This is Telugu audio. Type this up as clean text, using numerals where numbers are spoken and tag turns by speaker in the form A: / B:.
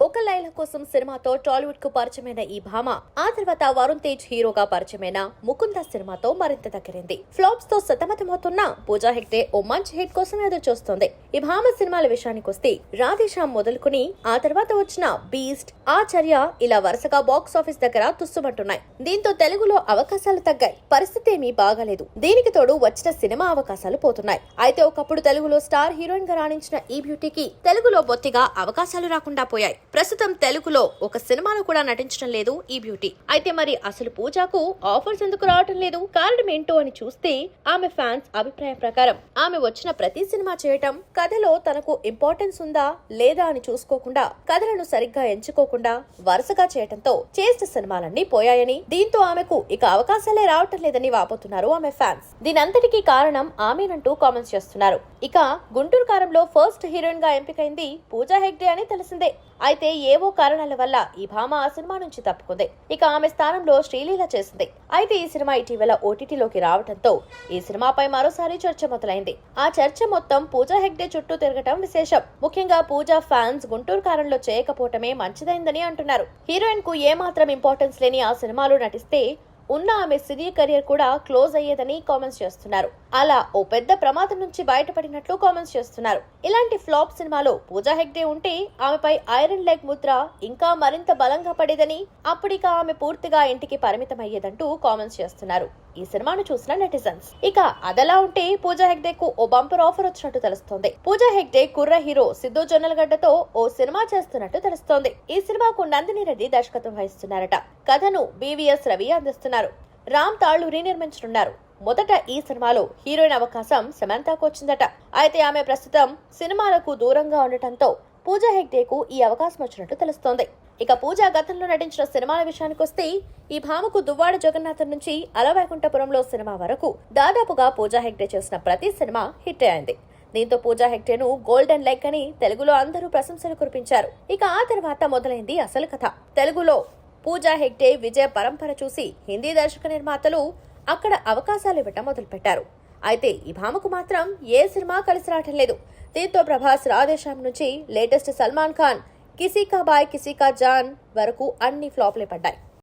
A: లోకల్ లైన్ల కోసం సినిమాతో టాలీవుడ్ కు పరిచయమైన ఈ భామ ఆ తర్వాత వరుణ్ తేజ్ హీరోగా పరిచయమైన ముకుంద సినిమాతో మరింత దగ్గరింది. ఫ్లాప్స్ తో సతమతమవుతున్న పూజా హెగ్డే ఓ మంచి హిట్ కోసం ఎదురు చూస్తోంది. ఈ భామ సినిమాల విషయానికి వస్తే రాధేశ్యామ్ మొదలుకుని ఆ తర్వాత వచ్చిన బీస్ట్, ఆచార్య ఇలా వరుసగా బాక్స్ ఆఫీస్ దగ్గర తుస్సుమంటున్నాయి. దీంతో తెలుగులో అవకాశాలు తగ్గాయి. పరిస్థితి ఏమీ బాగాలేదు. దీనికి తోడు వచ్చిన సినిమా అవకాశాలు పోతున్నాయి. అయితే ఒకప్పుడు తెలుగులో స్టార్ హీరోయిన్ గా రాణించిన ఈ బ్యూటీకి తెలుగులో బొత్తిగా అవకాశాలు రాకుండా పోయాయి. ప్రస్తుతం తెలుగులో ఒక సినిమాలో కూడా నటించడం లేదు ఈ బ్యూటీ. అయితే మరి అసలు పూజాకు ఆఫర్స్ ఎందుకు రావటం లేదు, కారణం ఏంటో అని చూస్తే ఆమె ఫ్యాన్స్ అభిప్రాయం ప్రకారం ఆమె వచ్చిన ప్రతి సినిమా చేయటం కథలో తనకు ఇంపార్టెన్స్ ఉందా లేదా అని చూసుకోకుండా, కథలను సరిగ్గా ఎంచుకోకుండా వరుసగా చేయటంతో చేసిన సినిమాలన్నీ పోయాయని, దీంతో ఆమెకు ఇక అవకాశాలే రావటం లేదని వాపోతున్నారు ఆమె ఫ్యాన్స్. దీనంతటికీ కారణం ఆమెనంటూ కామెంట్స్ చేస్తున్నారు. ఇక గుంటూరు కారంలో ఫస్ట్ హీరోయిన్ గా ఎంపికైంది పూజా హెగ్డే అని తెలిసిందే. అయితే ఏవో కారణాల వల్ల ఈ భామ ఆ సినిమా నుంచి తప్పుకుంది. ఇక ఆమె స్థానంలో శ్రీలీల చేసింది. అయితే ఈ సినిమా ఇటీవల ఓటీటీలోకి రావడంతో ఈ సినిమాపై మరోసారి చర్చ మొదలైంది. ఆ చర్చ మొత్తం పూజా హెగ్డే చుట్టూ తిరగటం విశేషం. ముఖ్యంగా పూజా ఫ్యాన్స్ గుంటూరు కారంలో చేయకపోవటమే మంచిదైందని అంటున్నారు. హీరోయిన్ కు ఏమాత్రం ఇంపార్టెన్స్ లేని ఆ సినిమాలో నటిస్తే ఉన్న ఆమె సినీ కెరియర్ కూడా క్లోజ్ అయ్యేదని కామెంట్స్ చేస్తున్నారు. అలా ఓ పెద్ద ప్రమాదం నుంచి బయటపడినట్లు కామెంట్స్ చేస్తున్నారు. ఇలాంటి ఫ్లాప్ సినిమాలో పూజా హెగ్డే ఉంటే ఆమెపై ఐరన్ లెగ్ ముద్ర ఇంకా మరింత బలంగా పడేదని, అప్పుడిక ఆమె పూర్తిగా ఇంటికి పరిమితం అయ్యేదంటూ కామెంట్స్ చేస్తున్నారు ఈ సినిమాను చూసిన నెటిజన్స్. ఇక అదలా ఉంటే పూజా హెగ్డేకు ఓ బంపర్ ఆఫర్ వచ్చినట్టు తెలుస్తోంది. పూజా హెగ్డే కుర్ర హీరో సిద్ధు జొన్నలగడ్డతో ఓ సినిమా చేస్తున్నట్టు తెలుస్తోంది. ఈ సినిమాకు నందిని రెడ్డి దర్శకత్వం వహిస్తున్నారట. కథను బీవీఎస్ రవి అందిస్తున్నారు. రామ్ తాళ్లూరి నిర్మించనున్నారు. మొదట ఈ సినిమాలో హీరోయిన్ అవకాశం సమంతకు వచ్చిందట. అయితే ఆమె ప్రస్తుతం సినిమాలకు దూరంగా ఉండటంతో పూజా హెగ్డేకు ఈ అవకాశం వచ్చినట్టు తెలుస్తోంది. ఇక పూజా గతంలో నటించిన సినిమాల విషయానికి వస్తే ఈ భామకు దువ్వాడ జగన్నాథం నుంచి అలవైకుంఠపురంలో సినిమా వరకు దాదాపుగా పూజా హెగ్డే చేసిన ప్రతి సినిమా హిట్ అయింది. దీంతో పూజా హెగ్డేను గోల్డెన్ లెగ్ అని తెలుగులో అందరూ ప్రశంసలు కురిపించారు. ఇక ఆ తర్వాత మొదలైంది అసలు కథ. తెలుగులో పూజా హెగ్డే విజయ పరంపర చూసి హిందీ దర్శక నిర్మాతలు అక్కడ అవకాశాలు ఇవ్వటం మొదలుపెట్టారు. అయితే ఈ భామకు మాత్రం ఏ సినిమా కలిసి రావటం లేదు. దీంతో ప్రభాస్ రాధేశ్యామ్ నుంచి లేటెస్ట్ సల్మాన్ ఖాన్ కిసీ కా బాయ్ కిసీ కా జాన్ వరకు అన్ని ఫ్లాప్లే పడ్డాయి.